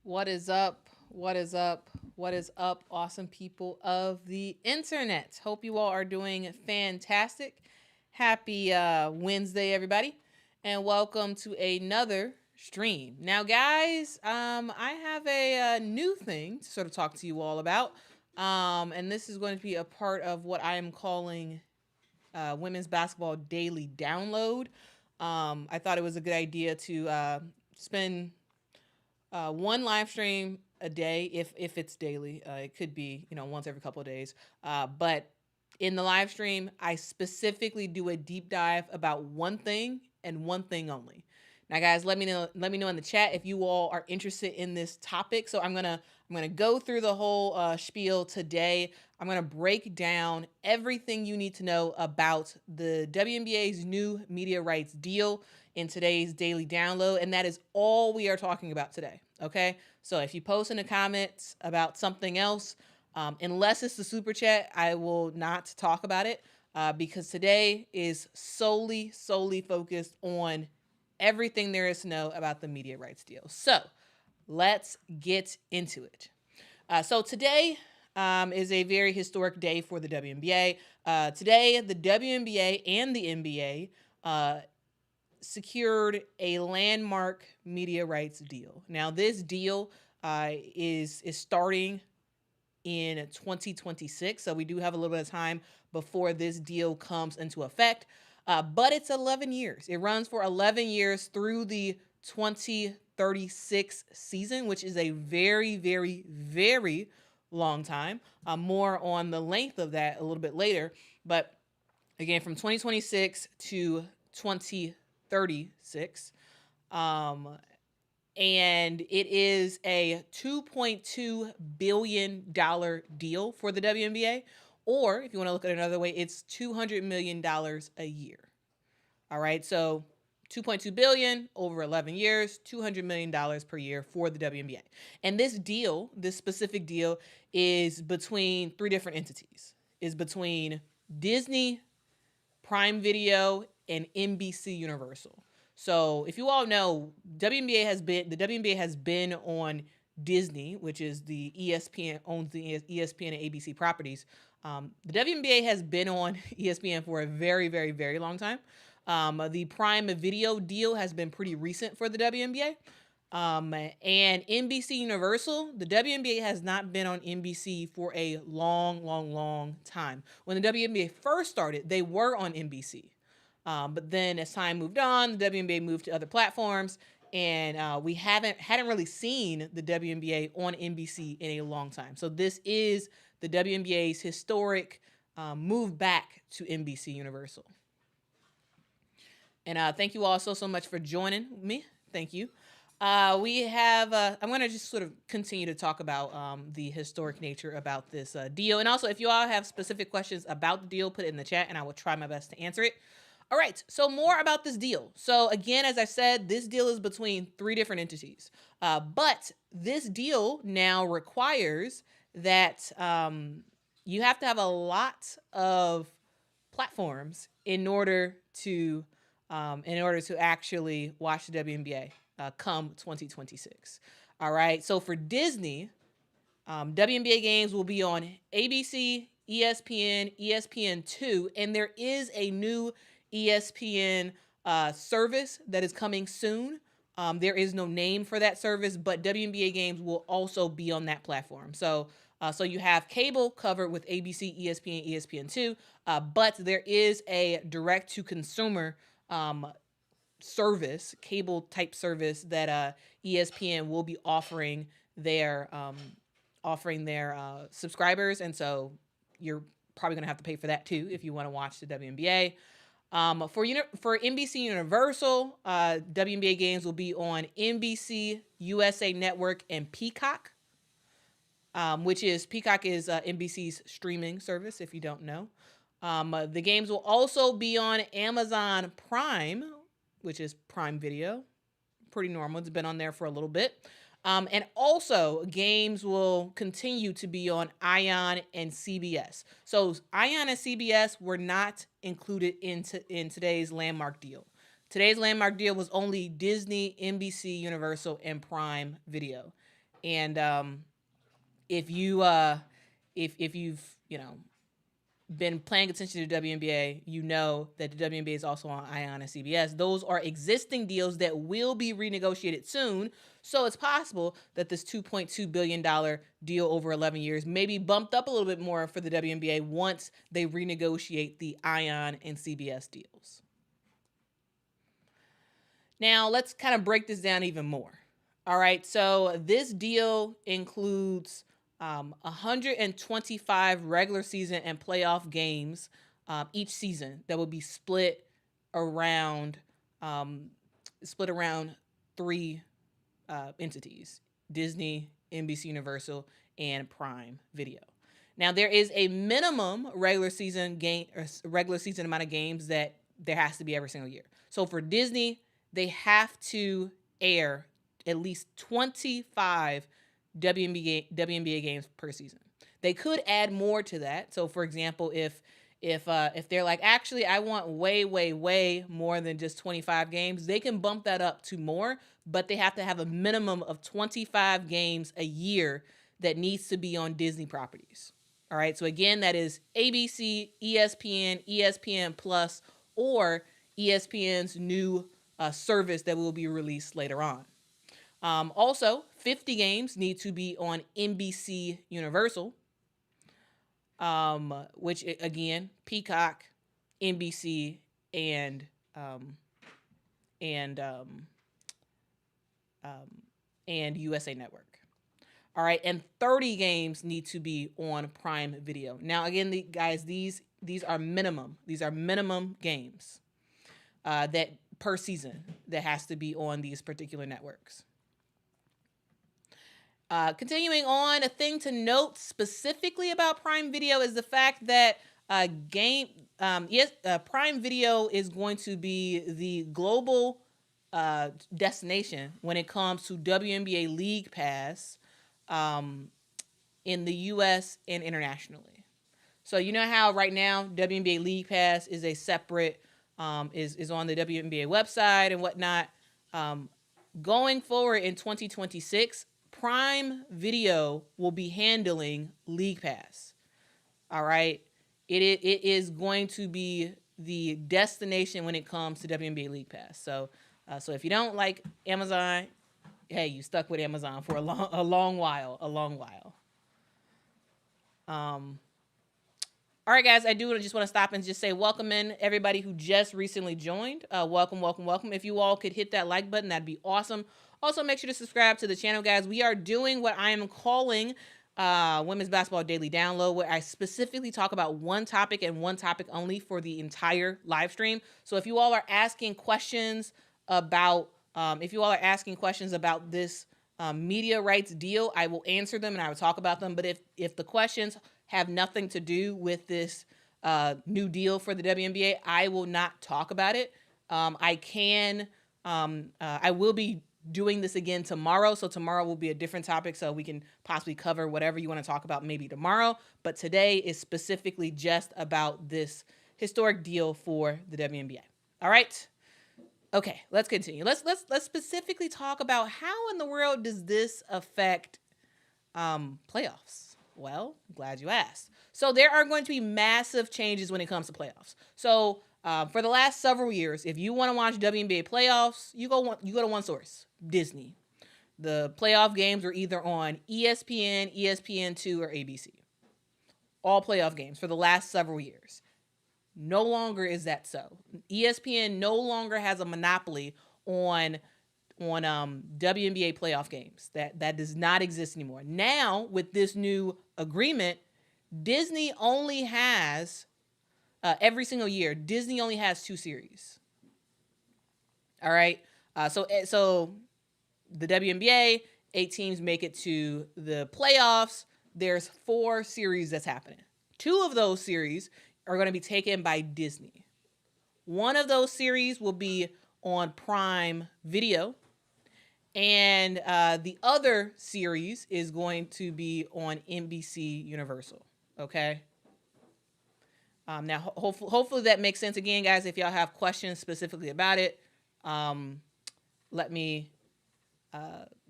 What is up? What is up? What is up, awesome people of the internet? Hope you all are doing fantastic. Happy Wednesday, everybody, and welcome to another stream. Now, guys, I have a new thing to sort of talk to you all about, and this is going to be a part of what I am calling Women's Basketball Daily Download. I thought it was a good idea to spend one live stream a day if it's daily. It could be once every couple of days. But in the live stream, I specifically do a deep dive about one thing and one thing only. Now, guys, let me know in the chat if you all are interested in this topic. So I'm gonna go through the whole spiel today. I'm gonna break down everything you need to know about the WNBA's new media rights deal in today's daily download, and that is all we are talking about today. Okay, so if you post in the comments about something else, unless it's the super chat, I will not talk about it because today is solely focused on everything there is to know about the media rights deal. So let's get into it. So today is a very historic day for the WNBA. Today, the WNBA and the NBA secured a landmark media rights deal. Now, this deal is starting in 2026, so we do have a little bit of time before this deal comes into effect. But it's 11 years. It runs for 11 years through the 2036 season, which is a very, very, very long time. More on the length of that a little bit later. But again, from 2026 to 2036. And it is a $2.2 billion deal for the WNBA. Or if you want to look at it another way, it's $200 million a year. All right, so 2.2 billion over 11 years, $200 million per year for the WNBA. And this deal, this specific deal, is between three different entities. Is between Disney, Prime Video, and NBC Universal. So if you all know, the WNBA has been on Disney, which is the ESPN, owns the ESPN and ABC properties. The WNBA has been on ESPN for a very, very, very long time. The Prime Video deal has been pretty recent for the WNBA. And NBC Universal, the WNBA has not been on NBC for a long, long, long time. When the WNBA first started, they were on NBC. But then as time moved on, the WNBA moved to other platforms, and we hadn't really seen the WNBA on NBC in a long time. So this is the WNBA's historic move back to NBC Universal. And thank you all so much for joining me. Thank you. We have, I'm going to just sort of continue to talk about the historic nature about this deal. And also, if you all have specific questions about the deal, put it in the chat and I will try my best to answer it. All right, so more about this deal. So again, as I said, this deal is between three different entities. But this deal now requires that you have to have a lot of platforms in order to actually watch the WNBA come 2026. All right, so for Disney, WNBA games will be on ABC, ESPN, ESPN2, and there is a new ESPN service that is coming soon. There is no name for that service, but WNBA games will also be on that platform. So you have cable covered with ABC, ESPN, ESPN2, but there is a direct-to-consumer service, cable type service that ESPN will be offering their subscribers, and so you're probably going to have to pay for that too if you want to watch the WNBA. For NBC Universal, WNBA games will be on NBC, USA Network, and Peacock, Peacock is NBC's streaming service, if you don't know. The games will also be on Amazon Prime, which is Prime Video. Pretty normal. It's been on there for a little bit. And also, games will continue to be on ION and CBS. So ION and CBS were not included in today's landmark deal. Today's landmark deal was only Disney, NBC, Universal, and Prime Video. And if you've been paying attention to the WNBA, you know that the WNBA is also on ION and CBS. Those are existing deals that will be renegotiated soon. So it's possible that this $2.2 billion deal over 11 years may be bumped up a little bit more for the WNBA once they renegotiate the ION and CBS deals. Now, let's kind of break this down even more. All right, so this deal includes 125 regular season and playoff games each season that will be split around three entities: Disney, NBC Universal, and Prime Video. Now, there is a minimum regular season amount of games that there has to be every single year. So for Disney, they have to air at least 25 WNBA games per season. They could add more to that. So, for example, if they're like, actually, I want way more than just 25 games, they can bump that up to more, but they have to have a minimum of 25 games a year that needs to be on Disney properties. All right. So again, that is ABC, ESPN, ESPN Plus, or ESPN's new service that will be released later on. Also, 50 games need to be on NBC Universal, which again, Peacock, NBC, and USA Network. All right, and 30 games need to be on Prime Video. Now, again, these are minimum. These are minimum games that per season that has to be on these particular networks. Continuing on, a thing to note specifically about Prime Video is the fact that Prime Video is going to be the global destination when it comes to WNBA League Pass in the U.S. and internationally. So you know how right now WNBA League Pass is a separate is on the WNBA website and whatnot. Going forward in 2026, Prime Video will be handling League Pass. All right. It is going to be the destination when it comes to WNBA League Pass. So if you don't like Amazon, hey, you stuck with Amazon for a long while. All right, guys, I just want to stop and just say welcome in everybody who just recently joined. Welcome. If you all could hit that like button, that'd be awesome. Also, make sure to subscribe to the channel, guys. We are doing what I am calling Women's Basketball Daily Download, where I specifically talk about one topic and one topic only for the entire live stream. So if you all are asking questions about this media rights deal, I will answer them and I will talk about them. But if the questions have nothing to do with this new deal for the WNBA, I will not talk about it. I will be doing this again tomorrow. So tomorrow will be a different topic. So we can possibly cover whatever you want to talk about maybe tomorrow. But today is specifically just about this historic deal for the WNBA. All right. Okay, let's continue. Let's specifically talk about how in the world does this affect playoffs? Well, glad you asked. So there are going to be massive changes when it comes to playoffs. So for the last several years, if you want to watch WNBA playoffs, you go to one source, Disney. The playoff games are either on ESPN, ESPN2, or ABC. All playoff games for the last several years. No longer is that so. ESPN no longer has a monopoly on WNBA playoff games. That does not exist anymore. Now, with this new agreement, Disney only has every single year, Disney only has 2 series. All right. So the WNBA, 8 teams make it to the playoffs. There's 4 series that's happening. 2 of those series are going to be taken by Disney. One of those series will be on Prime Video, and the other series is going to be on NBC Universal. Okay. Now, hopefully that makes sense. Again, guys, if y'all have questions specifically about it, let me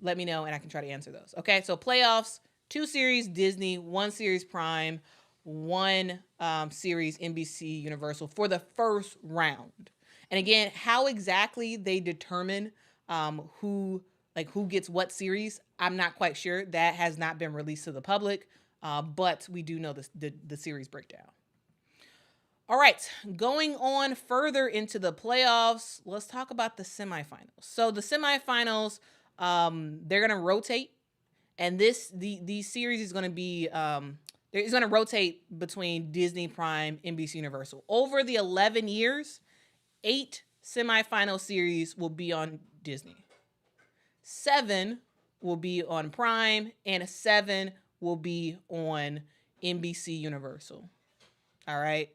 let me know and I can try to answer those. Okay, so playoffs, 2 series Disney, 1 series Prime, 1 series NBC Universal for the first round. And again, how exactly they determine who gets what series, I'm not quite sure. That has not been released to the public, but we do know the series breakdown. All right, going on further into the playoffs, let's talk about the semifinals. So the semifinals, they're gonna rotate, and the series is gonna be it's gonna rotate between Disney, Prime, NBC Universal. Over the 11 years, 8 semifinal series will be on Disney, 7 will be on Prime, and 7 will be on NBC Universal. All right.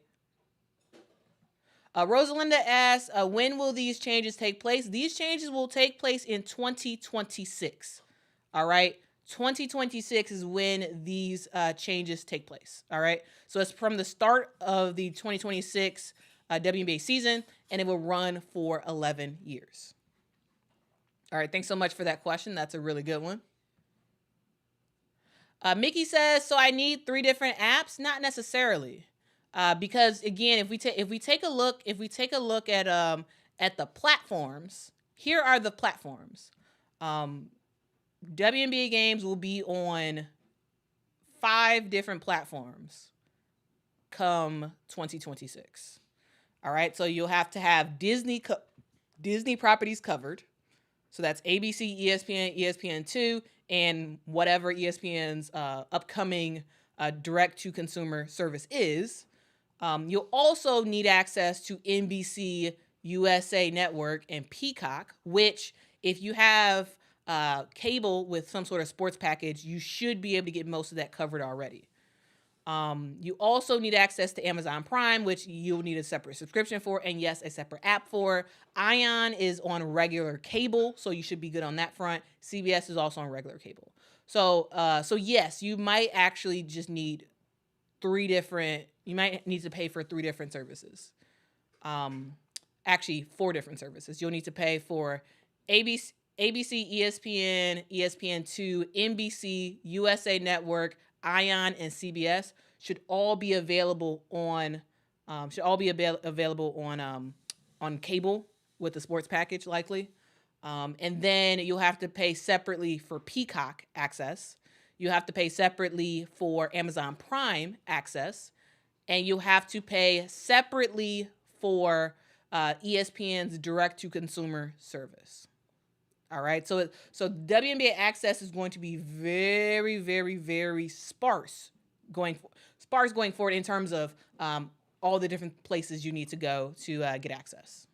Rosalinda asks, when will these changes take place? These changes will take place in 2026. All right. 2026 is when these changes take place. All right. So it's from the start of the 2026 WNBA season, and it will run for 11 years. All right. Thanks so much for that question. That's a really good one. Mickey says, so I need 3 different apps? Not necessarily. Because again, if we take a look at the platforms, here are the platforms. WNBA games will be on 5 different platforms come 2026. All right, so you'll have to have Disney properties covered. So that's ABC, ESPN, ESPN2, and whatever ESPN's upcoming direct-to-consumer service is. You'll also need access to NBC USA Network and Peacock, which if you have cable with some sort of sports package, you should be able to get most of that covered already. You also need access to Amazon Prime, which you'll need a separate subscription for, and yes, a separate app for. Ion is on regular cable, so you should be good on that front. CBS is also on regular cable. So yes, you might actually just need 3 different. You might need to pay for 3 different services. Actually, 4 different services. You'll need to pay for ABC, ESPN, ESPN2, NBC, USA Network, Ion, and CBS should all be available on on cable with the sports package likely. And then you'll have to pay separately for Peacock access. You have to pay separately for Amazon Prime access, and you'll have to pay separately for ESPN's direct-to-consumer service. All right, so WNBA access is going to be very, very, very sparse going forward in terms of all the different places you need to go to get access.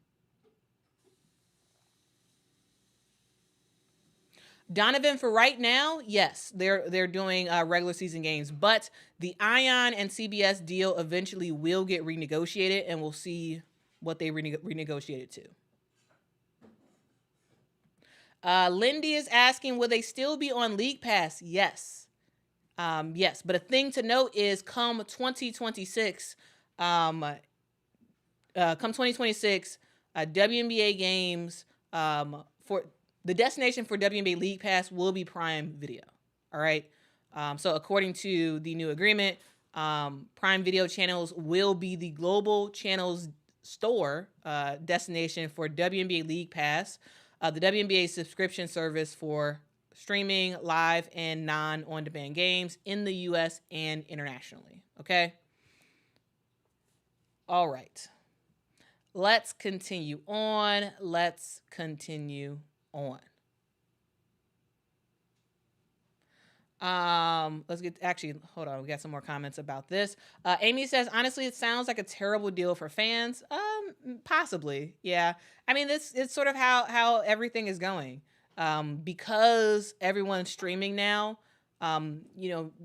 Donovan, for right now, yes, they're doing regular season games, but the Ion and CBS deal eventually will get renegotiated, and we'll see what they renegotiate it to. Lindy is asking, will they still be on League Pass? Yes. Yes, but a thing to note is come 2026, WNBA games for the destination for WNBA League Pass will be Prime Video. All right. So according to the new agreement, Prime Video channels will be the global channels store destination for WNBA League Pass, the WNBA subscription service for streaming live and non-on-demand games in the U.S. and internationally. Okay. All right. Let's continue on. Let's hold on. We got some more comments about this. Amy says, honestly, it sounds like a terrible deal for fans. Possibly. Yeah. I mean, it's sort of how everything is going. Because everyone's streaming now,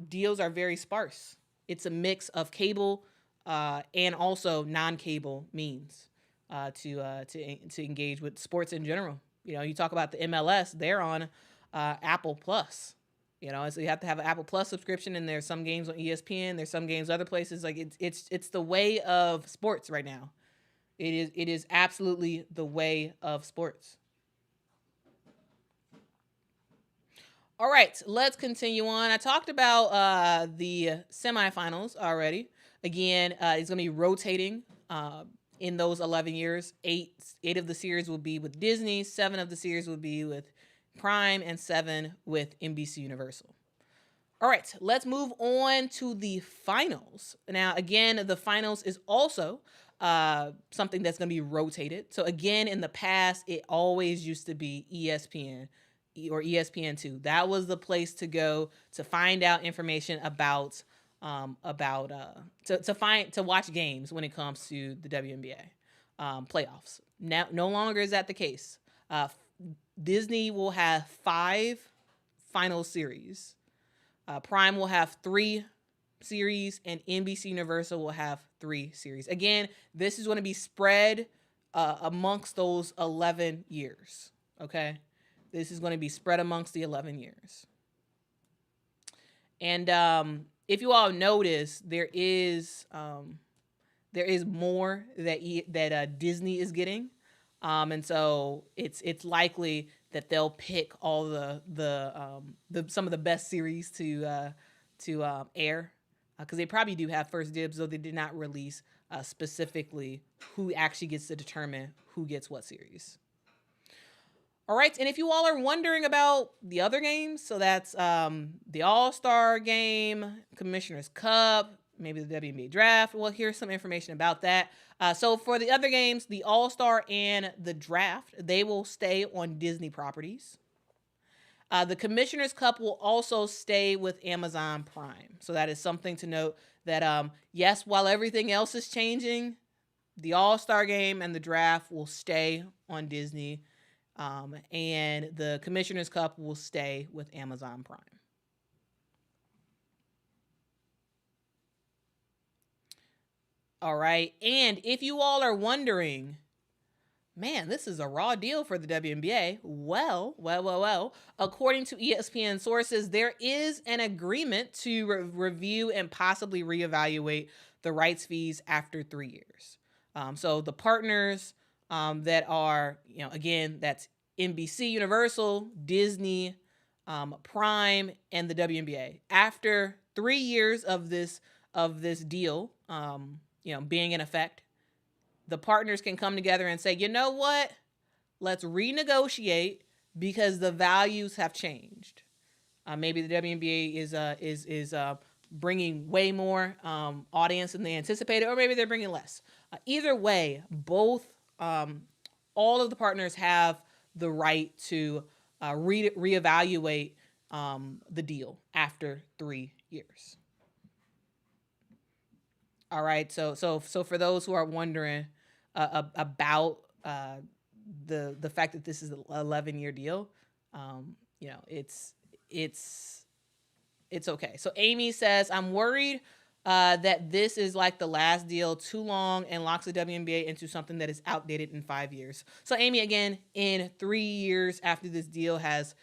deals are very sparse. It's a mix of cable, and also non-cable means, to engage with sports in general. You talk about the MLS, they're on Apple Plus. So you have to have an Apple Plus subscription, and there's some games on ESPN, there's some games other places. Like it's the way of sports right now. It is absolutely the way of sports. All right, let's continue on. I talked about the semifinals already. Again, it's going to be rotating in those 11 years. Eight of the series will be with Disney, 7 of the series will be with Prime, and 7 with NBC Universal. All right, let's move on to the finals. Now, again, the finals is also something that's going to be rotated. So, again, in the past, it always used to be ESPN or ESPN2. That was the place to go to find out information about to watch games when it comes to the WNBA playoffs. Now, no longer is that the case. Disney will have 5 final series. Prime will have 3 series, and NBC Universal will have 3 series. Again, this is going to be spread amongst those 11 years. Okay, this is going to be spread amongst the 11 years. And if you all notice, there is more that Disney is getting, and so it's likely that they'll pick all the some of the best series to air, because they probably do have first dibs, though they did not release specifically who actually gets to determine who gets what series. All right, and if you all are wondering about the other games, so that's the All Star game, Commissioner's Cup, maybe the WNBA draft. Well, here's some information about that. So for the other games, the All Star and the draft, they will stay on Disney properties. The Commissioner's Cup will also stay with Amazon Prime. So that is something to note that, yes, while everything else is changing, the All Star game and the draft will stay on Disney. And the Commissioner's Cup will stay with Amazon Prime. All right. And if you all are wondering, man, this is a raw deal for the WNBA. Well, according to ESPN sources, there is an agreement to review and possibly reevaluate the rights fees after 3 years. So the partners that are, again, that's NBC Universal, Disney, Prime, and the WNBA. After 3 years of this deal, being in effect, the partners can come together and say, you know what? Let's renegotiate because the values have changed. Maybe the WNBA is bringing way more audience than they anticipated, or maybe they're bringing less. Either way, both all of the partners have the right to reevaluate the deal after 3 years. All right, so for those who are wondering about the fact that this is an 11-year deal, it's okay. So Amy says, I'm worried that this is like the last deal, too long, and locks the WNBA into something that is outdated in 5 years. So Amy, again, in 3 years after this deal has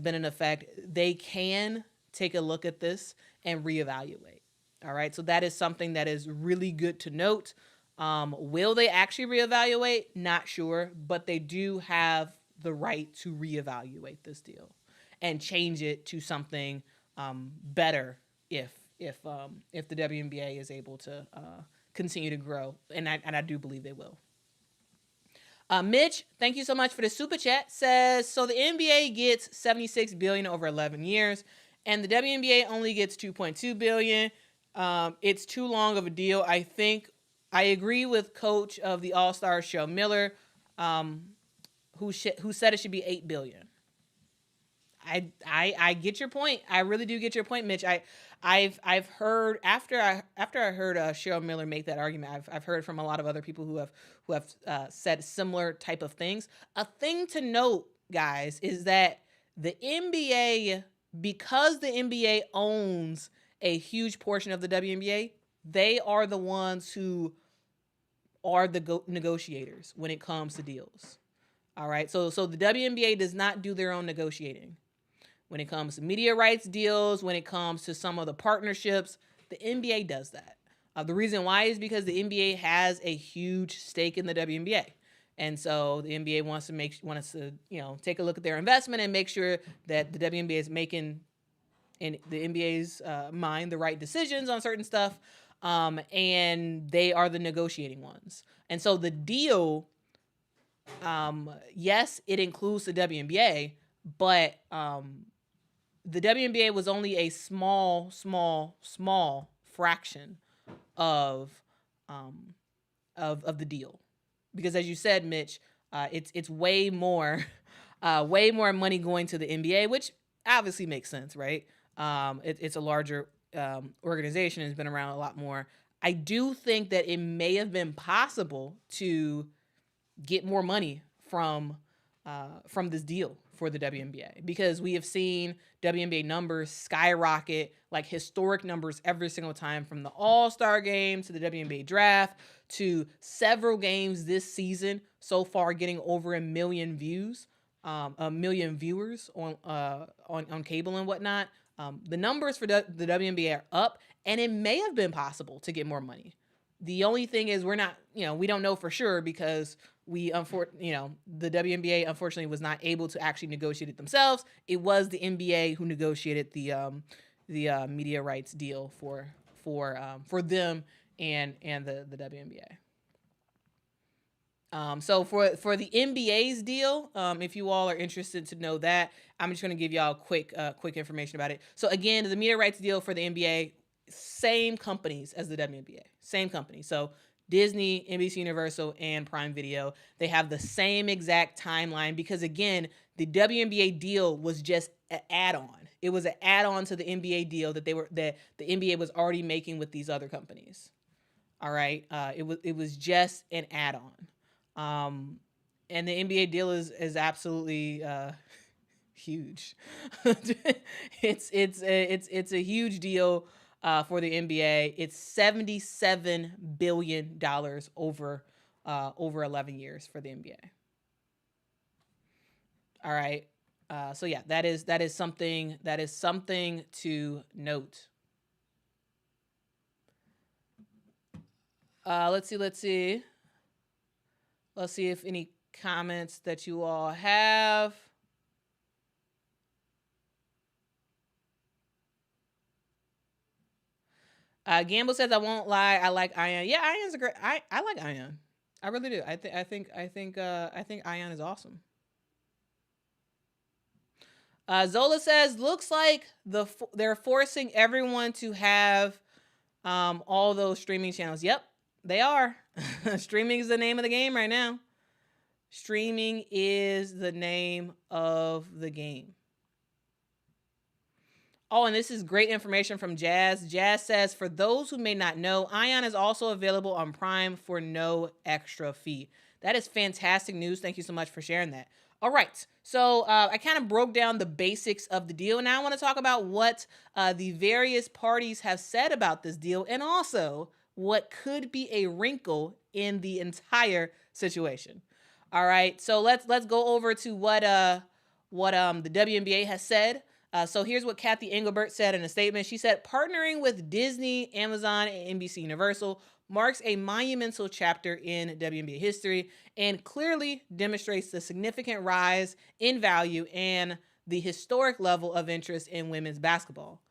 been in effect, they can take a look at this and reevaluate. All right, so that is something that is really good to note. Will they actually reevaluate? Not sure, but they do have the right to reevaluate this deal and change it to something better if the WNBA is able to continue to grow, and I do believe they will. Mitch, thank you so much for the super chat. Says, so the NBA gets $76 billion over 11 years, and the WNBA only gets $2.2 billion. It's too long of a deal. I think I agree with coach of the All Star, Cheryl Miller, who said it should be $8 billion. I get your point. I really do get your point, Mitch. I've heard after I heard Cheryl Miller make that argument, I've heard from a lot of other people who have said similar type of things. A thing to note, guys, is that the NBA, because the NBA owns a huge portion of the WNBA, they are the ones who are the negotiators when it comes to deals. All right, so the WNBA does not do their own negotiating. When it comes to media rights deals, when it comes to some of the partnerships, the NBA does that. The reason why is because the NBA has a huge stake in the WNBA. And so the NBA wants us to, take a look at their investment and make sure that the WNBA is making, in the NBA's mind, the right decisions on certain stuff. And they are the negotiating ones. And so the deal, yes, it includes the WNBA, but the WNBA was only a small fraction of the deal, because as you said, Mitch, it's way more money going to the NBA, which obviously makes sense, right? It's a larger organization and has been around a lot more. I do think that it may have been possible to get more money from this deal for the WNBA, because we have seen WNBA numbers skyrocket, like historic numbers every single time, from the All Star game to the WNBA draft to several games this season so far, getting over 1 million views, 1 million viewers on cable and whatnot. The numbers for the WNBA are up, and it may have been possible to get more money. The only thing is we don't know for sure, because the WNBA unfortunately was not able to actually negotiate it themselves. It was the NBA who negotiated the media rights deal for them and the WNBA. So for the NBA's deal, if you all are interested to know that, I'm just going to give y'all quick information about it. So again, the media rights deal for the NBA, same companies as the WNBA, same company. So Disney, NBC Universal, and Prime Video, they have the same exact timeline, because again, the WNBA deal was just an add-on. It was an add-on to the NBA deal that the NBA was already making with these other companies. All right, it was just an add-on, and the NBA deal is absolutely huge. It's a huge deal for the NBA. It's $77 billion over 11 years for the NBA. All right. So yeah, that is something to note. Let's see if any comments that you all have. Gamble says, "I won't lie, I like Ion." Yeah, Ion's a great. I like Ion. I really do. I think Ion is awesome. Zola says, "Looks like they're forcing everyone to have all those streaming channels." Yep, they are. Streaming is the name of the game right now. Streaming is the name of the game. Oh, and this is great information from Jazz. Jazz says, "For those who may not know, Ion is also available on Prime for no extra fee." That is fantastic news. Thank you so much for sharing that. All right. So I kind of broke down the basics of the deal. Now I want to talk about what the various parties have said about this deal, and also what could be a wrinkle in the entire situation. All right. So let's go over to what the WNBA has said. So here's what Cathy Engelbert said in a statement. She said, "Partnering with Disney, Amazon, and NBC Universal marks a monumental chapter in WNBA history and clearly demonstrates the significant rise in value and the historic level of interest in women's basketball.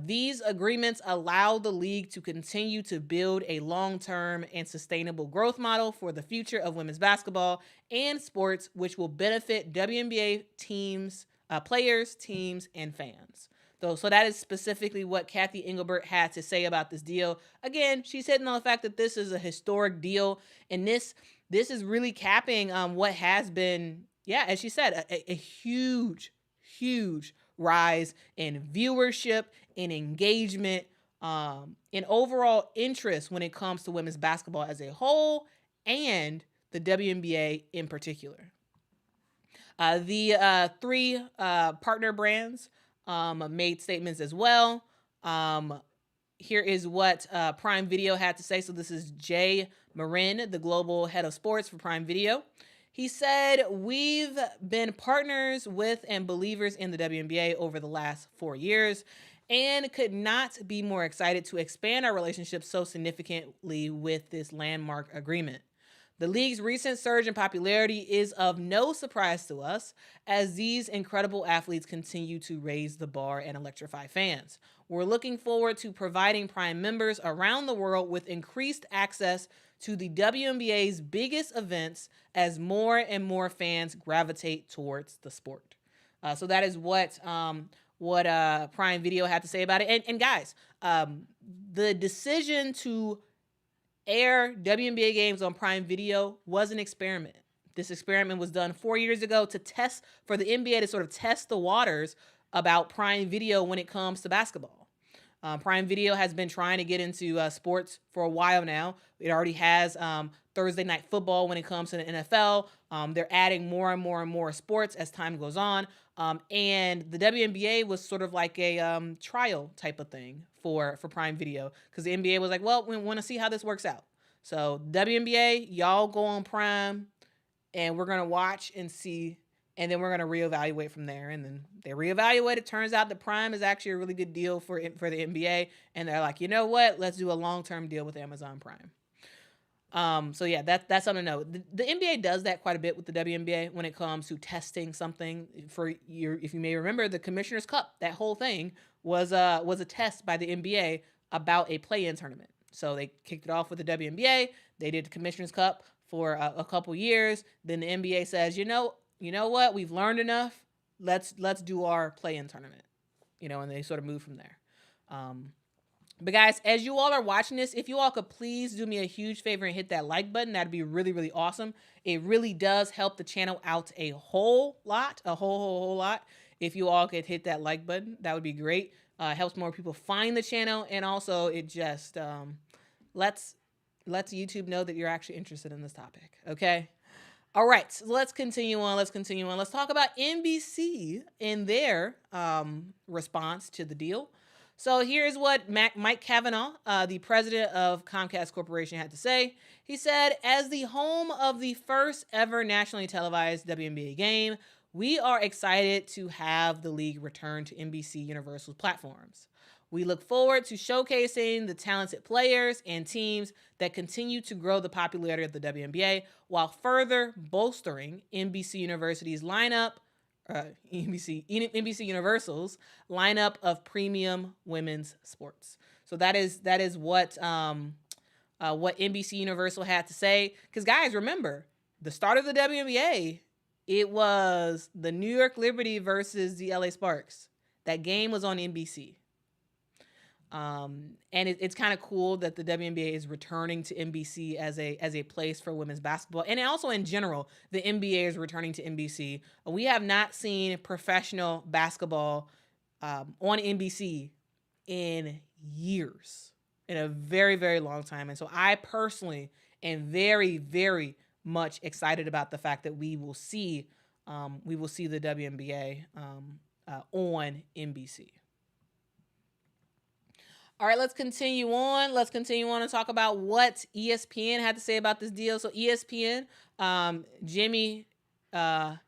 These agreements allow the league to continue to build a long-term and sustainable growth model for the future of women's basketball and sports, which will benefit WNBA teams, players, teams, and fans." So that is specifically what Cathy Engelbert had to say about this deal. Again, she's hitting on the fact that this is a historic deal, and this is really capping what has been, as she said, a huge rise in viewership, in engagement, in overall interest when it comes to women's basketball as a whole and the WNBA in particular. The three partner brands made statements as well. Here is what Prime Video had to say. So this is Jay Marin, the global head of sports for Prime Video. He said, "We've been partners with and believers in the WNBA over the last 4 years and could not be more excited to expand our relationship so significantly with this landmark agreement. The league's recent surge in popularity is of no surprise to us, as these incredible athletes continue to raise the bar and electrify fans. We're looking forward to providing Prime members around the world with increased access to the WNBA's biggest events as more and more fans gravitate towards the sport. So that is what Prime Video had to say about it. And guys, the decision to air WNBA games on Prime Video was an experiment. This experiment was done 4 years ago for the NBA to sort of test the waters about Prime Video when it comes to basketball. Prime Video has been trying to get into sports for a while now. It already has Thursday Night Football when it comes to the NFL. They're adding more and more sports as time goes on. And the WNBA was sort of like a trial type of thing for Prime Video, because the NBA was like, well, we want to see how this works out. So WNBA, y'all go on Prime, and we're going to watch and see, and then we're going to reevaluate from there. And then they reevaluate. It turns out that Prime is actually a really good deal for the NBA. And they're like, you know what? Let's do a long-term deal with Amazon Prime. So yeah, that's something to know. The NBA does that quite a bit with the WNBA when it comes to testing something. If you may remember, the Commissioner's Cup, that whole thing was a test by the NBA about a play-in tournament. So they kicked it off with the WNBA. They did the Commissioner's Cup for a couple years. Then the NBA says, you know what? We've learned enough. Let's do our play-in tournament. And they sort of move from there. But guys, as you all are watching this, if you all could please do me a huge favor and hit that like button, that'd be really, really awesome. It really does help the channel out a whole lot, a whole lot. If you all could hit that like button, that would be great. Helps more people find the channel, and also it just lets YouTube know that you're actually interested in this topic. Okay. All right, so let's continue on. Let's talk about NBC in their response to the deal. So here's what Mike Cavanaugh, the president of Comcast Corporation, had to say. He said, as the home of the first ever nationally televised WNBA game, we are excited to have the league return to NBC Universal's platforms. We look forward to showcasing the talented players and teams that continue to grow the popularity of the WNBA while further bolstering NBC Universal's lineup of premium women's sports. So that is what NBC Universal had to say. Because guys, remember, the start of the WNBA, it was the New York Liberty versus the LA Sparks. That game was on NBC. And it's kind of cool that the WNBA is returning to NBC as a place for women's basketball. And also in general, the NBA is returning to NBC. We have not seen professional basketball on NBC in years, in a very, very long time. And so I personally am very, very much excited about the fact that we will see the WNBA on NBC. All right, let's continue on. Let's continue on and talk about what ESPN had to say about this deal. So ESPN, Jimmy Pitaro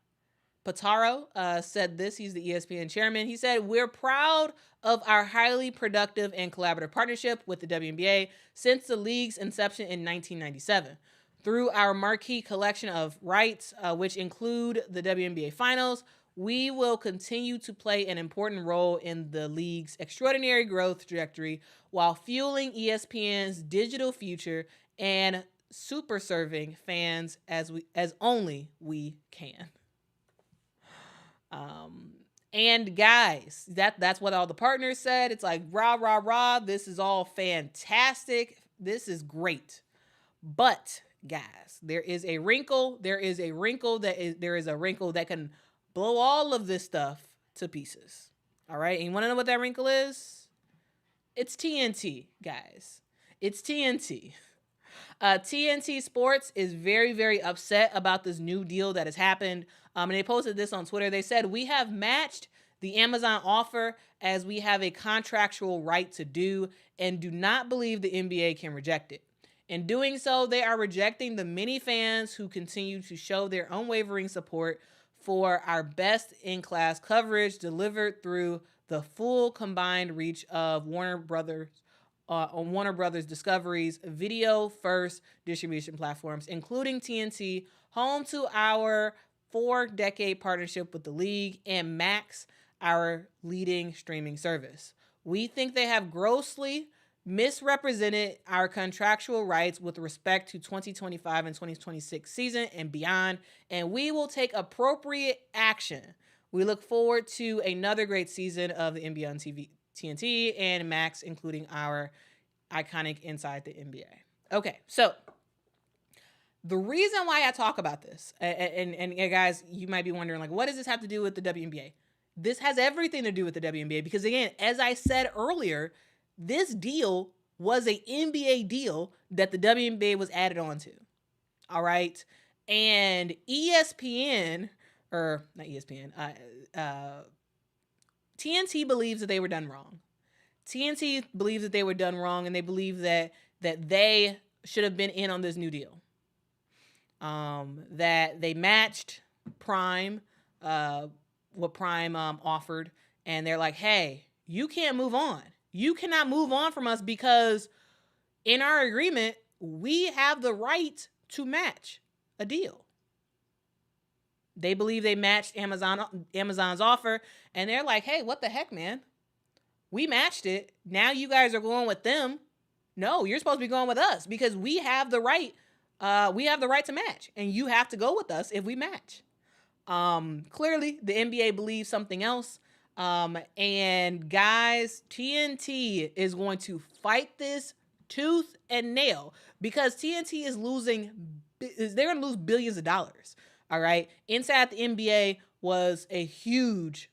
said this. He's the ESPN chairman. He said, we're proud of our highly productive and collaborative partnership with the WNBA since the league's inception in 1997. Through our marquee collection of rights, which include the WNBA Finals, we will continue to play an important role in the league's extraordinary growth trajectory while fueling ESPN's digital future and super serving fans as only we can. And guys, that's what all the partners said. It's like, rah, rah, rah. This is all fantastic. This is great. But guys, there is a wrinkle that can blow all of this stuff to pieces. All right. And you want to know what that wrinkle is? It's TNT, guys. It's TNT. TNT Sports is very, very upset about this new deal that has happened. And they posted this on Twitter. They said, we have matched the Amazon offer as we have a contractual right to do and do not believe the NBA can reject it. In doing so, they are rejecting the many fans who continue to show their unwavering support for our best-in-class coverage delivered through the full combined reach of Warner Brothers on Warner Brothers Discovery's video-first distribution platforms, including TNT, home to our 4-decade partnership with the league, and Max, our leading streaming service. We think they have grossly misrepresented our contractual rights with respect to 2025 and 2026 season and beyond, and we will take appropriate action. We look forward to another great season of the NBA on TNT and Max, including our iconic Inside the NBA. Okay, so the reason why I talk about this, and guys, you might be wondering, like, what does this have to do with the WNBA? This has everything to do with the WNBA because, again, as I said earlier, this deal was an NBA deal that the WNBA was added on to. All right. And ESPN, or not ESPN, TNT believes that they were done wrong. TNT believes that they were done wrong, and they believe that they should have been in on this new deal. That they matched Prime, what Prime offered, and they're like, hey, you can't move on. You cannot move on from us because in our agreement, we have the right to match a deal. They believe they matched Amazon's offer, and they're like, hey, what the heck, man? We matched it. Now you guys are going with them. No, you're supposed to be going with us because we have the right. We have the right to match, and you have to go with us if we match. Clearly, the NBA believes something else. And guys, TNT is going to fight this tooth and nail because TNT is losing. They're going to lose billions of dollars. All right. Inside the NBA was a huge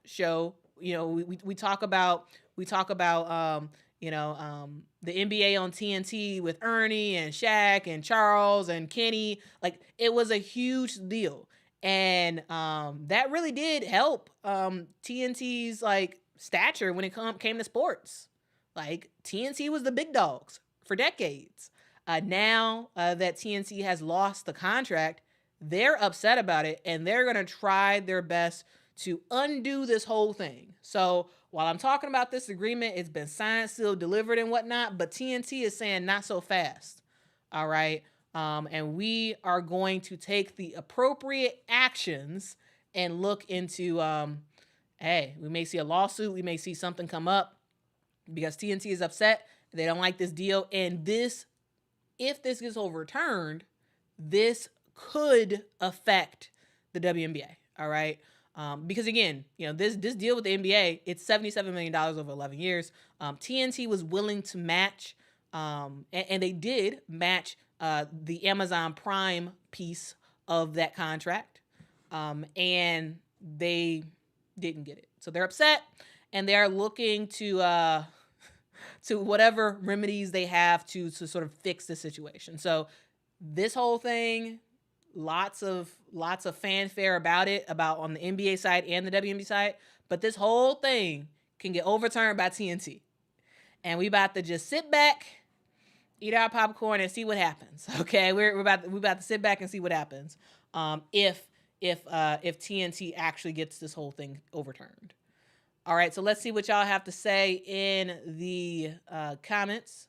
show. You know, we talk about the NBA on TNT with Ernie and Shaq and Charles and Kenny. Like, it was a huge deal. And that really did help TNT's like stature when it came to sports. Like, TNT was the big dogs for decades. Now that TNT has lost the contract, they're upset about it, and they're going to try their best to undo this whole thing. So while I'm talking about this agreement, it's been signed, sealed, delivered, and whatnot, but TNT is saying not so fast. All right. And we are going to take the appropriate actions and look into, hey, we may see a lawsuit. We may see something come up because TNT is upset. They don't like this deal. And if this gets overturned, this could affect the WNBA. All right. Because again, this deal with the NBA, it's $77 million over 11 years. TNT was willing to match, and they did match the Amazon Prime piece of that contract, and they didn't get it. So they're upset, and they are looking to whatever remedies they have to sort of fix the situation. So this whole thing, lots of fanfare about on the NBA side and the WNBA side, but this whole thing can get overturned by TNT. And we about to just sit back, eat our popcorn, and see what happens. Okay, we're about to sit back and see what happens if TNT actually gets this whole thing overturned. All right, so let's see what y'all have to say in the comments.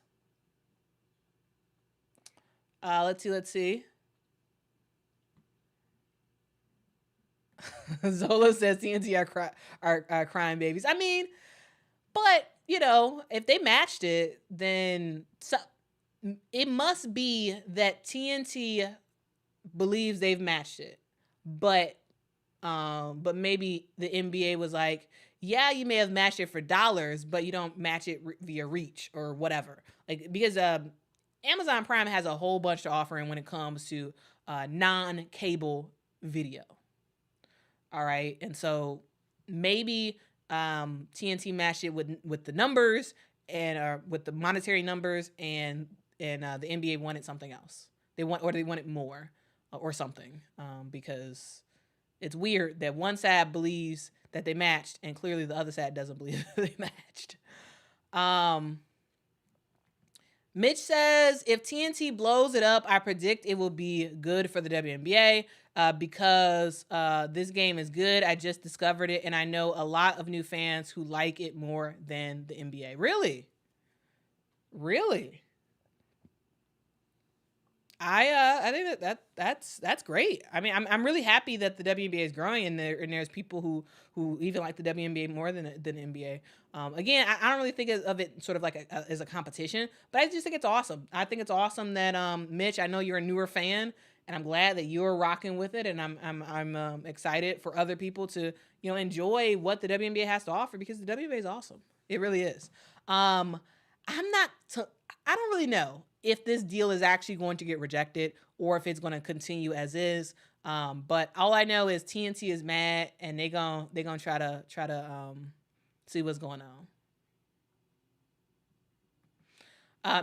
Let's see. Zola says TNT are crying babies. I mean, but if they matched it, then it must be that TNT believes they've matched it. But maybe the NBA was like, yeah, you may have matched it for dollars, but you don't match it via reach or whatever. Like, because Amazon Prime has a whole bunch to offer when it comes to non-cable video. All right, and so maybe TNT matched it with the numbers and with the monetary numbers, and the NBA wanted something else. They wanted more or something, because it's weird that one side believes that they matched, and clearly the other side doesn't believe they matched. Mitch says, if TNT blows it up, I predict it will be good for the WNBA. because this game is good. I just discovered it, and I know a lot of new fans who like it more than the NBA. Really? Really? I think that's great. I mean, I'm really happy that the WNBA is growing, and there's people who even like the WNBA more than the NBA. Again, I don't really think of it sort of like as a competition, but I just think it's awesome. I think it's awesome that Mitch, I know you're a newer fan, and I'm glad that you're rocking with it, and I'm excited for other people to enjoy what the WNBA has to offer, because the WNBA is awesome. It really is. I'm not. I don't really know if this deal is actually going to get rejected or if it's going to continue as is. But all I know is TNT is mad, and they're gonna try to see what's going on.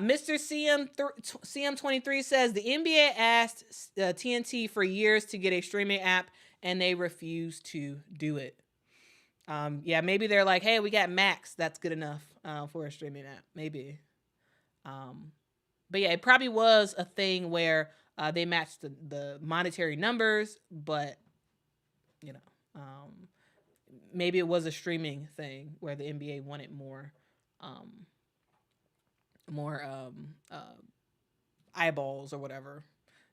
Mr. CM23 says the NBA asked TNT for years to get a streaming app, and they refused to do it. Yeah, maybe they're like, hey, we got Max. That's good enough for a streaming app. Maybe. But yeah, it probably was a thing where they matched the monetary numbers, but maybe it was a streaming thing where the NBA wanted more eyeballs or whatever,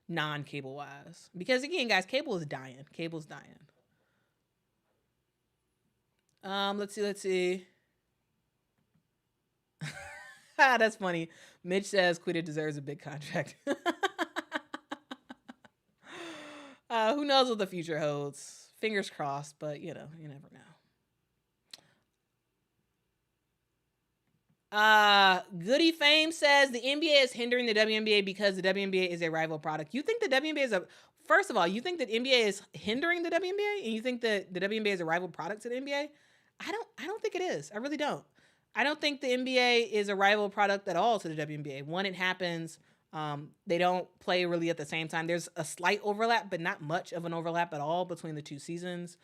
non-cable wise. Because again, guys, cable is dying. Cable's dying. Let's see. That's funny. Mitch says Quita deserves a big contract. Who knows what the future holds? Fingers crossed, but you never know. Goody Fame says the NBA is hindering the WNBA because the WNBA is a rival product. You think the WNBA is first of all, you think that NBA is hindering the WNBA, and you think that the WNBA is a rival product to the NBA? I don't think it is. I really don't. I don't think the NBA is a rival product at all to the WNBA. When it happens, they don't play really at the same time. There's a slight overlap, but not much of an overlap at all between the two seasons.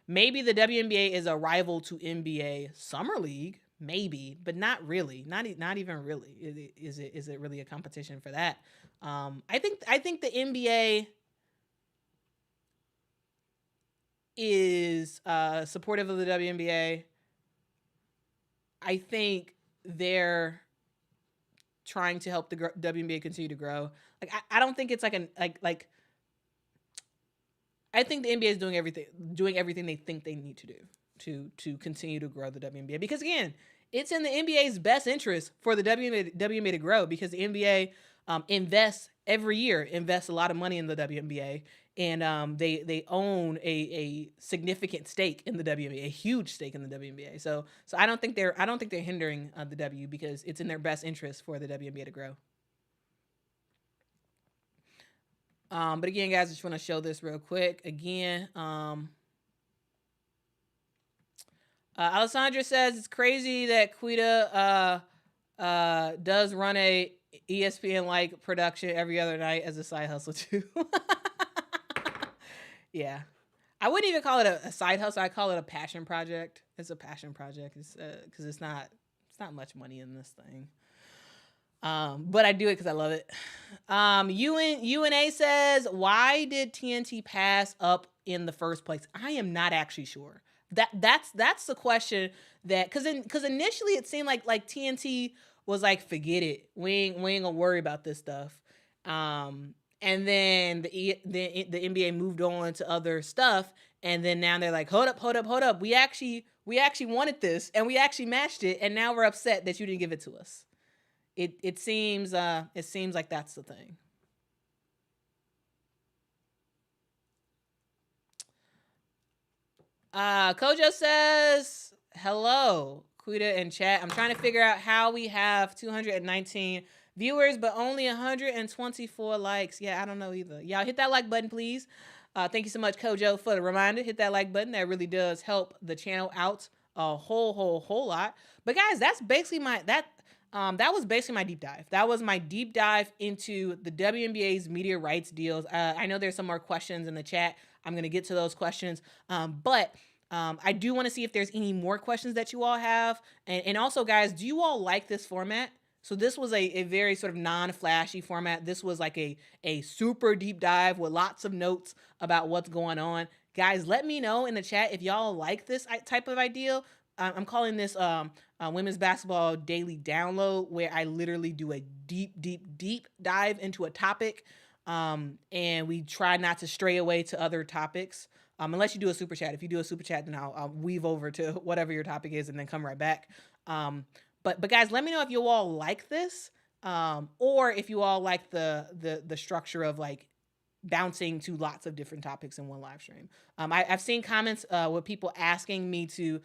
Maybe the WNBA is a rival to NBA Summer League, maybe, but not really. Not even really. Is it really a competition for that? I think the NBA is supportive of the WNBA. I think they're trying to help the WNBA continue to grow. Like I don't think it's like I think the NBA is doing everything they think they need to do to continue to grow the WNBA, because again, it's in the NBA's best interest for the WNBA to grow, because the NBA invests every year, invests a lot of money in the WNBA, and they own a significant stake in the WNBA, a huge stake in the WNBA. So I don't think they're hindering the W, because it's in their best interest for the WNBA to grow. But again, guys, I just want to show this real quick. Again, Alessandra says it's crazy that Quita does run a ESPN-like production every other night as a side hustle too. Yeah. I wouldn't even call it a side hustle. I call it a passion project. It's a passion project. It's because it's not much money in this thing. But I do it because I love it. UNA says, why did TNT pass up in the first place? I am not actually sure. That's the question, that because initially it seemed like TNT was like, forget it, we ain't gonna worry about this stuff. And then the NBA moved on to other stuff, and then now they're like, hold up, we actually wanted this, and we actually matched it, and now we're upset that you didn't give it to us. It seems like that's the thing. Kojo says, hello, Quita and chat. I'm trying to figure out how we have 219 viewers, but only 124 likes. Yeah, I don't know either. Y'all hit that like button, please. Thank you so much, Kojo, for the reminder. Hit that like button. That really does help the channel out a whole lot. But guys, that's basically that was basically my deep dive. That was my deep dive into the WNBA's media rights deals. I know there's some more questions in the chat. I'm going to get to those questions. But I do want to see if there's any more questions that you all have. And also, guys, do you all like this format? So this was a very sort of non-flashy format. This was like a super deep dive with lots of notes about what's going on. Guys, let me know in the chat if y'all like this type of idea. I'm calling this women's basketball daily download, where I literally do a deep dive into a topic, and we try not to stray away to other topics, unless you do a super chat. If you do a super chat, then I'll weave over to whatever your topic is and then come right back. But guys, let me know if you all like this, or if you all like the structure of like bouncing to lots of different topics in one live stream. I've seen comments with people asking me to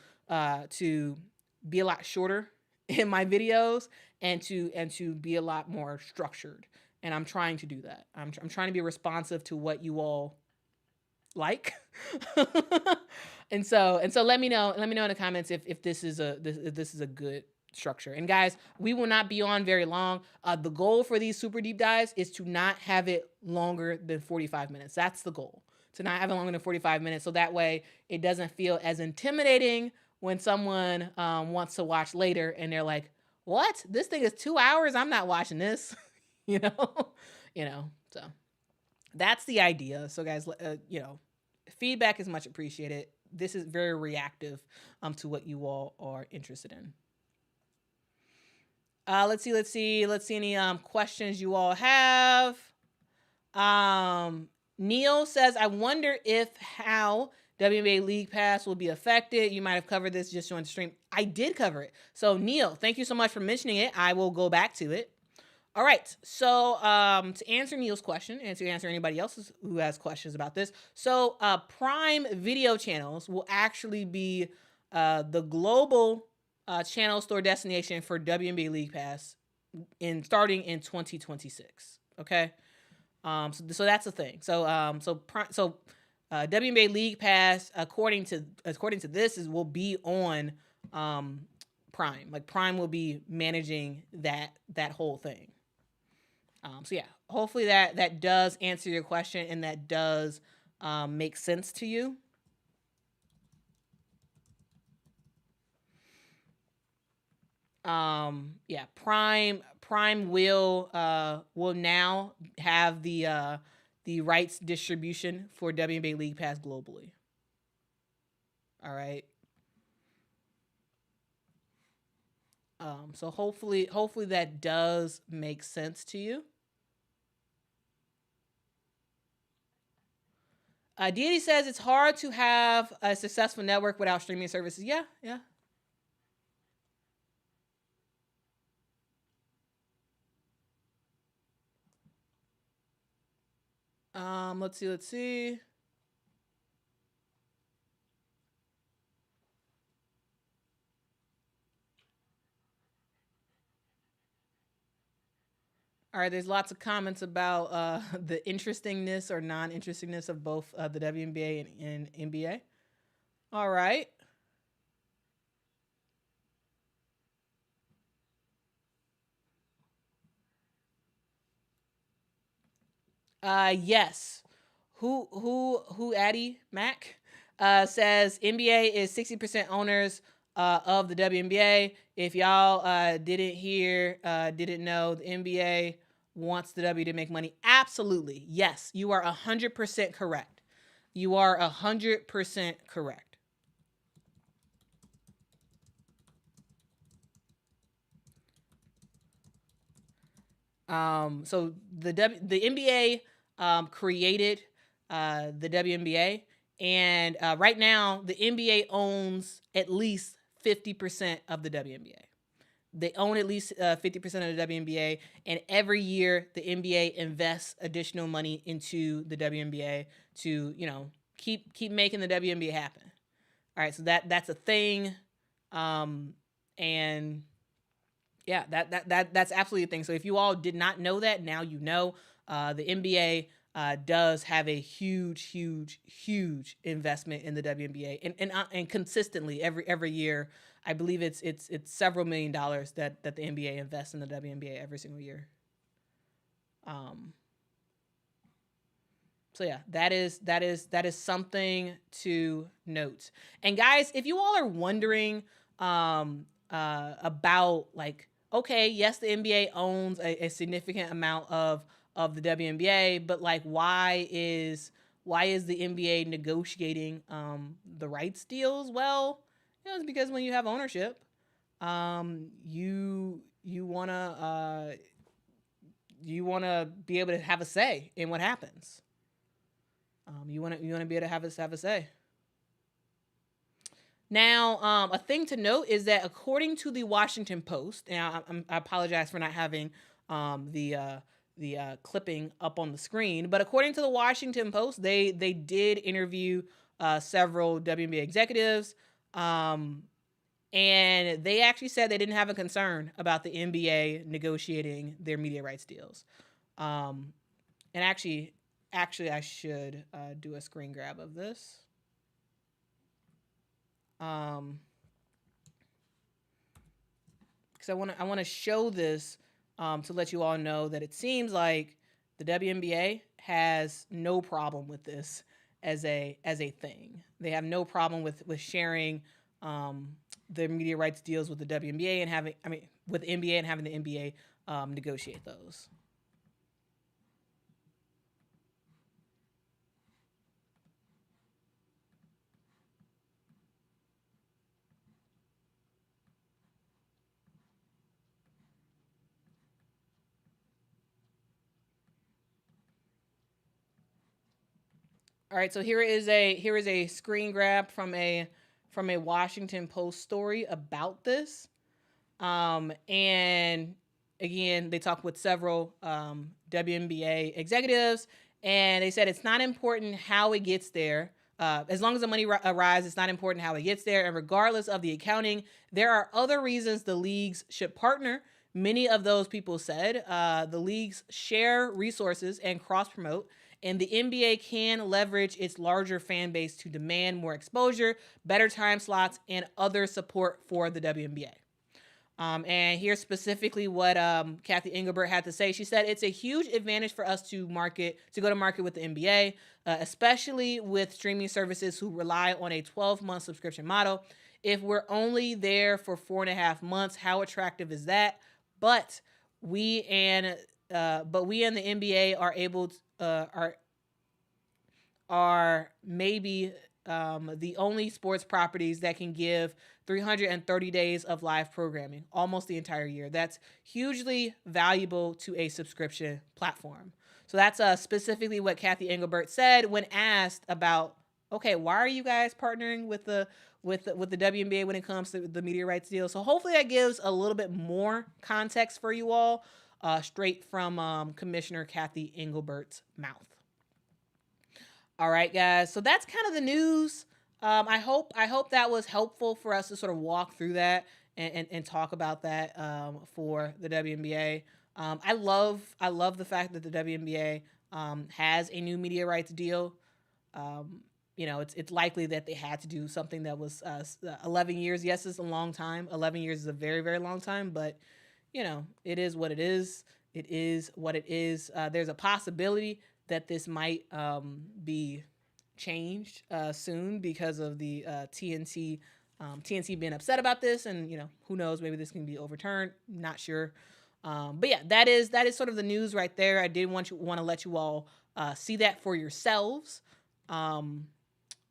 be a lot shorter in my videos and to be a lot more structured. And I'm trying to do that. I'm trying to be responsive to what you all like. and so let me know in the comments if this is a good structure. And guys, we will not be on very long. The goal for these super deep dives is to not have it longer than 45 minutes. That's the goal, to not have it longer than 45 minutes. So that way it doesn't feel as intimidating when someone wants to watch later and they're like, what? This thing is 2 hours? I'm not watching this. you know, so that's the idea. So guys, feedback is much appreciated. This is very reactive to what you all are interested in. Let's see any questions you all have. Neil says, I wonder if how WNBA League Pass will be affected. You might have covered this, just joined the stream. I did cover it. So Neil, thank you so much for mentioning it. I will go back to it. All right, so to answer Neil's question and to answer anybody else who has questions about this, so Prime Video channels will actually be the global channel store destination for WNBA League Pass starting in 2026. Okay, so that's the thing. So WNBA League Pass, according to this, will be on Prime. Like Prime will be managing that whole thing. So yeah, hopefully that does answer your question and that does make sense to you. Yeah, Prime will now have the rights distribution for WNBA League Pass globally. All right. So hopefully that does make sense to you. Deity says it's hard to have a successful network without streaming services. Yeah. Let's see. All right, there's lots of comments about the interestingness or non-interestingness of both the WNBA and NBA. All right. Yes. Who Addy Mac says NBA is 60% owners of the WNBA. If y'all didn't know, the NBA wants the W to make money. Absolutely. Yes, you are 100% correct. You are 100% correct. So the NBA created the WNBA, and right now the NBA owns at least 50% of the WNBA. They own at least 50% of the WNBA, and every year the NBA invests additional money into the WNBA to keep making the WNBA happen. All right, so that's a thing, and yeah, that's absolutely a thing. So if you all did not know that, now you know. The NBA does have a huge investment in the WNBA, and consistently every year. I believe it's several $1 million that the NBA invests in the WNBA every single year. So yeah, that is something to note. And guys, if you all are wondering about like okay, yes, the NBA owns a significant amount of the WNBA, but like, why is the NBA negotiating the rights deals? Well, it's because when you have ownership, you wanna be able to have a say in what happens. You wanna be able to have a say. Now, a thing to note is that according to the Washington Post, and I apologize for not having the clipping up on the screen, but according to the Washington Post, they did interview several WNBA executives, and they actually said they didn't have a concern about the NBA negotiating their media rights deals. And actually, I should do a screen grab of this. Because I want to show this to let you all know that it seems like the WNBA has no problem with this as a thing. They have no problem with sharing their media rights deals with the WNBA and with the NBA and having the NBA negotiate those. All right, so here is a screen grab from a Washington Post story about this. And again, they talked with several WNBA executives, and they said it's not important how it gets there. As long as the money arrives, it's not important how it gets there. And regardless of the accounting, there are other reasons the leagues should partner. Many of those people said the leagues share resources and cross promote, and the NBA can leverage its larger fan base to demand more exposure, better time slots, and other support for the WNBA. And here's specifically what Cathy Engelbert had to say. She said, it's a huge advantage for us to go to market with the NBA, especially with streaming services who rely on a 12-month subscription model. If we're only there for 4.5 months, how attractive is that? But we and the NBA are able to, are maybe the only sports properties that can give 330 days of live programming, almost the entire year. That's hugely valuable to a subscription platform. So that's specifically what Cathy Engelbert said when asked about, okay, why are you guys partnering with the WNBA when it comes to the media rights deal? So hopefully that gives a little bit more context for you all, straight from Commissioner Cathy Engelbert's mouth. All right, guys. So that's kind of the news. I hope that was helpful for us to sort of walk through that and talk about that for the WNBA. I love the fact that the WNBA has a new media rights deal. It's likely that they had to do something that was 11 years. Yes, it's a long time. 11 years is a very, very long time, but it is what it is. It is what it is. There's a possibility that this might be changed soon because of the TNT being upset about this, and who knows, maybe this can be overturned. Not sure, but yeah, that is sort of the news right there. I did want to let you all see that for yourselves. All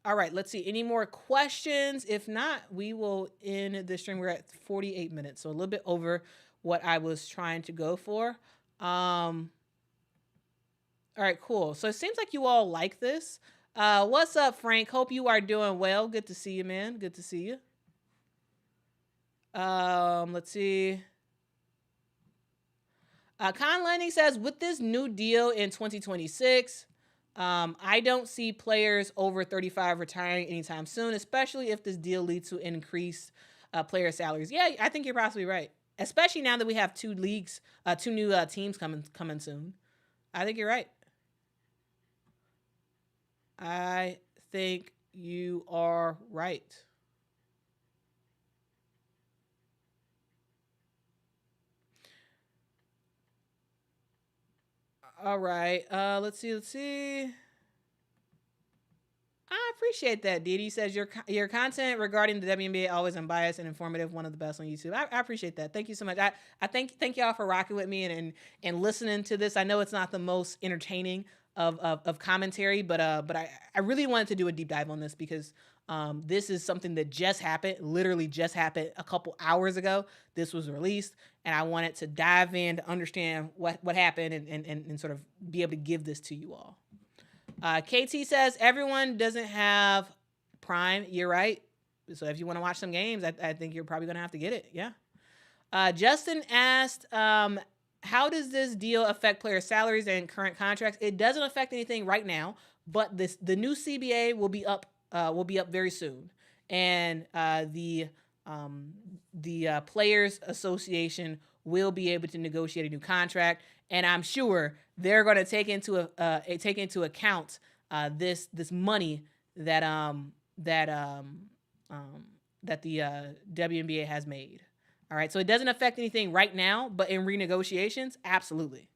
right, let's see. Any more questions? If not, we will end the stream. We're at 48 minutes, so a little bit over what I was trying to go for. All right, cool. So it seems like you all like this. What's up, Frank? Hope you are doing well. Good to see you, man. Good to see you. Let's see. Con Landing says, with this new deal in 2026, I don't see players over 35 retiring anytime soon, especially if this deal leads to increased player salaries. Yeah, I think you're possibly right. Especially now that we have two new teams coming soon. I think you're right. I think you are right. All right. Let's see. I appreciate that. Didi says your content regarding the WNBA always unbiased and informative, one of the best on YouTube. I appreciate that. Thank you so much. I thank y'all for rocking with me and listening to this. I know it's not the most entertaining of commentary, but I really wanted to do a deep dive on this because this is something that just happened, literally just happened a couple hours ago. This was released, and I wanted to dive in to understand what happened and sort of be able to give this to you all. KT says everyone doesn't have Prime. You're right. So if you want to watch some games, I think you're probably going to have to get it. Yeah. Justin asked, how does this deal affect player salaries and current contracts? It doesn't affect anything right now, but the new CBA will be up very soon, and the Players Association will be able to negotiate a new contract, and I'm sure they're going to take into account this money that the WNBA has made. All right, so it doesn't affect anything right now, but in renegotiations, absolutely.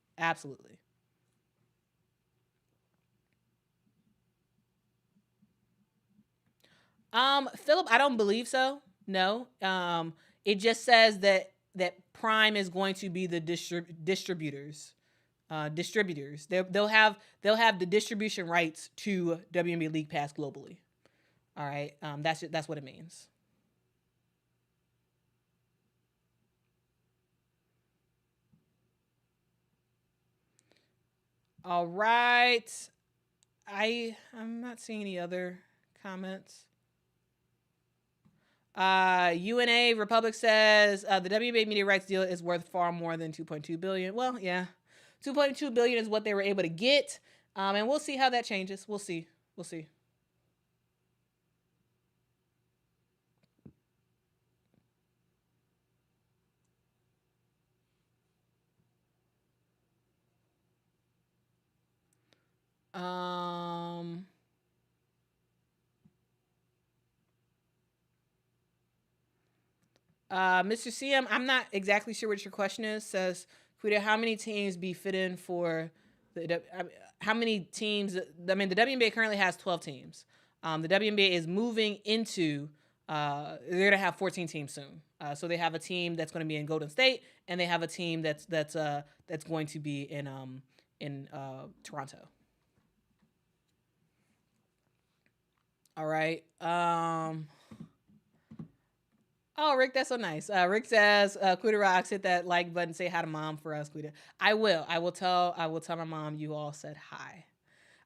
Philip, I don't believe so. No. It just says that Prime is going to be the distributors. They'll have the distribution rights to WNBA League Pass globally. All right. That's what it means. All right. I'm not seeing any other comments. UNA Republic says the WBA media rights deal is worth far more than $2.2 billion. Well, yeah, $2.2 billion is what they were able to get, and we'll see how that changes. We'll see. Mr. CM, I'm not exactly sure what your question is. Says, Kuda, how many teams be fit in for how many teams? I mean, the WNBA currently has 12 teams. The WNBA is moving into, they're going to have 14 teams soon. So they have a team that's going to be in Golden State, and they have a team that's going to be in Toronto. All right. Oh, Rick, that's so nice. Rick says, Quita Rocks, hit that like button, say hi to mom for us, Quita. I will tell my mom you all said hi.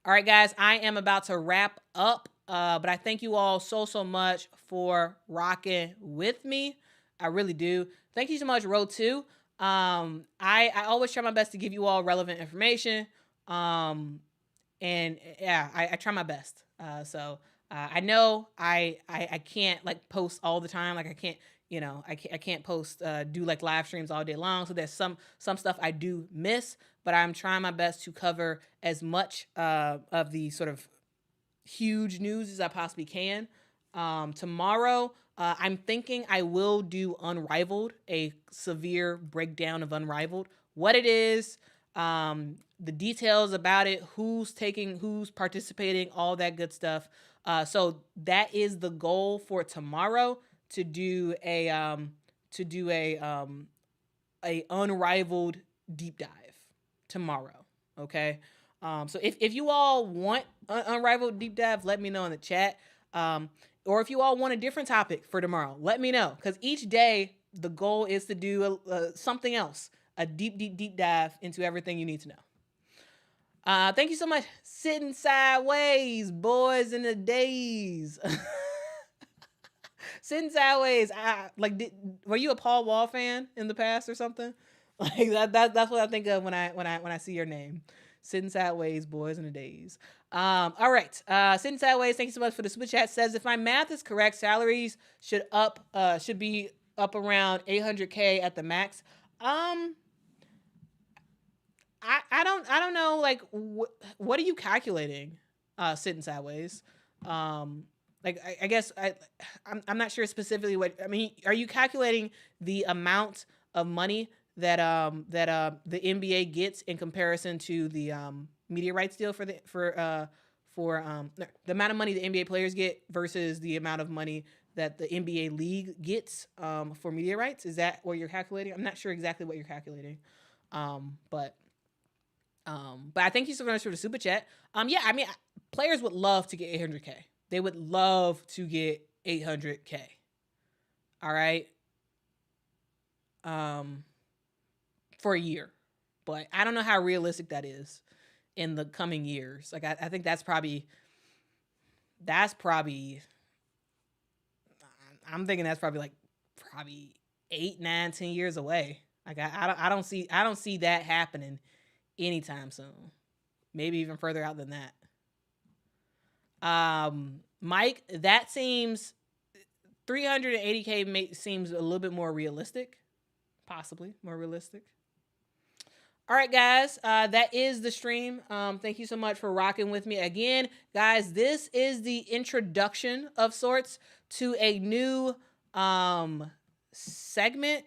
All right, guys, I am about to wrap up, but I thank you all so much for rocking with me. I really do. Thank you so much, Row 2. I always try my best to give you all relevant information. And yeah, I try my best. So I know I can't like post all the time. Like I can't, I can't post, do like live streams all day long. So there's some stuff I do miss, but I'm trying my best to cover as much of the sort of huge news as I possibly can. Tomorrow, I'm thinking I will do Unrivaled, a severe breakdown of Unrivaled, what it is, the details about it, who's participating, all that good stuff. So that is the goal for tomorrow, to do a Unrivaled deep dive tomorrow. Okay. So if you all want Unrivaled deep dive, let me know in the chat. Or if you all want a different topic for tomorrow, let me know. Because each day the goal is to do something else, a deep dive into everything you need to know. Thank you so much. Sitting sideways, boys in the days. Sitting sideways. Were you a Paul Wall fan in the past or something? Like that's what I think of when I see your name. Sitting sideways, boys in the days. All right. Sitting sideways. Thank you so much for the super chat. Says, if my math is correct, salaries should be up around $800K at the max. I don't know. Like, what are you calculating? Sitting sideways. I guess I'm not sure specifically what I mean. Are you calculating the amount of money that the NBA gets in comparison to the media rights deal for for the amount of money the NBA players get versus the amount of money that the NBA league gets for media rights. Is that what you're calculating? I'm not sure exactly what you're calculating. But I thank you so much for the super chat. Yeah, I mean, players would love to get 800K. They would love to get 800K. All right. For a year, but I don't know how realistic that is in the coming years. Like, I think that's probably, I'm thinking that's probably 8, 9, 10 years away. Like, I don't see that happening anytime soon. Maybe even further out than that. Mike, that seems 380K seems a little bit more realistic, possibly more realistic. All right, guys, that is the stream. Thank you so much for rocking with me again, guys. This is the introduction of sorts to a new segment,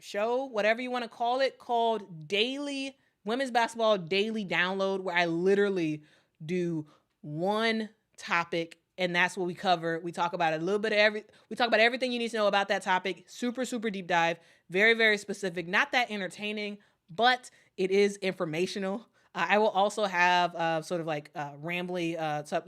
show, whatever you want to call it, called Daily Women's Basketball Daily Download, where I literally do one topic, and that's what we cover. We talk about a little bit of we talk about everything you need to know about that topic. Super, super deep dive, very, very specific. Not that entertaining, but it is informational. I will also have sort of like rambly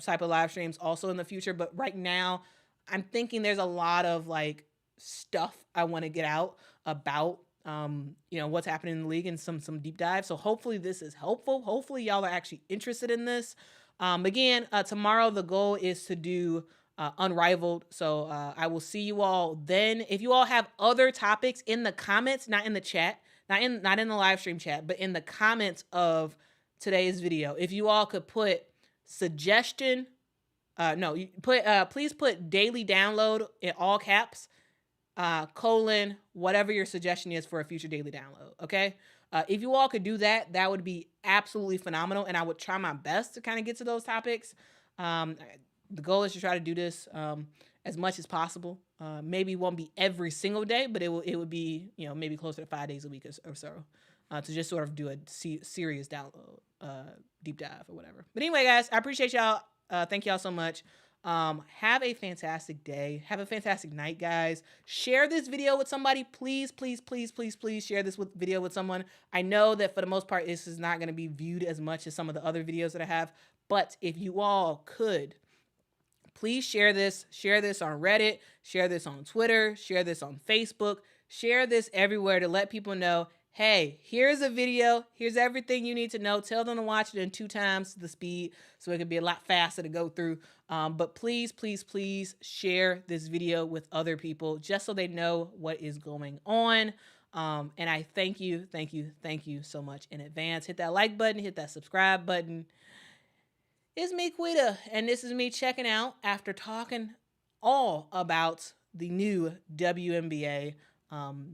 type of live streams also in the future. But right now, I'm thinking there's a lot of like stuff I want to get out about what's happening in the league and some deep dive. So hopefully this is helpful. Hopefully y'all are actually interested in this. Again, tomorrow the goal is to do Unrivaled. So I will see you all then. If you all have other topics in the comments, not in the chat, not in the live stream chat, but in the comments of today's video, if you all could put suggestion, please put daily download in all caps, colon, whatever your suggestion is for a future daily download. Okay. If you all could do that, that would be absolutely phenomenal. And I would try my best to kind of get to those topics. The goal is to try to do this as much as possible. Maybe it won't be every single day, but it would be, maybe closer to 5 days a week or so, to just sort of do a serious download, deep dive or whatever. But anyway, guys, I appreciate y'all. Thank y'all so much. Have a fantastic day. Have a fantastic night, guys. Share this video with somebody. Please, please, please, please, please share this video with someone. I know that for the most part, this is not going to be viewed as much as some of the other videos that I have, but if you all could, please share this on Reddit, share this on Twitter, share this on Facebook, share this everywhere to let people know, hey, here's a video, here's everything you need to know. Tell them to watch it in 2 times the speed so it can be a lot faster to go through. But please, please, please share this video with other people just so they know what is going on. And I thank you so much in advance. Hit that like button, hit that subscribe button. It's me, Quita, and this is me checking out after talking all about the new WNBA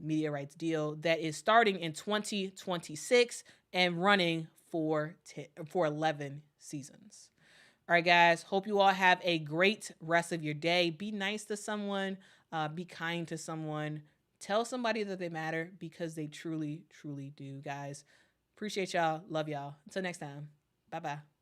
media rights deal that is starting in 2026 and running for 11 seasons. All right, guys, hope you all have a great rest of your day. Be nice to someone, be kind to someone, tell somebody that they matter because they truly, truly do, guys. Appreciate y'all. Love y'all. Until next time. Bye-bye.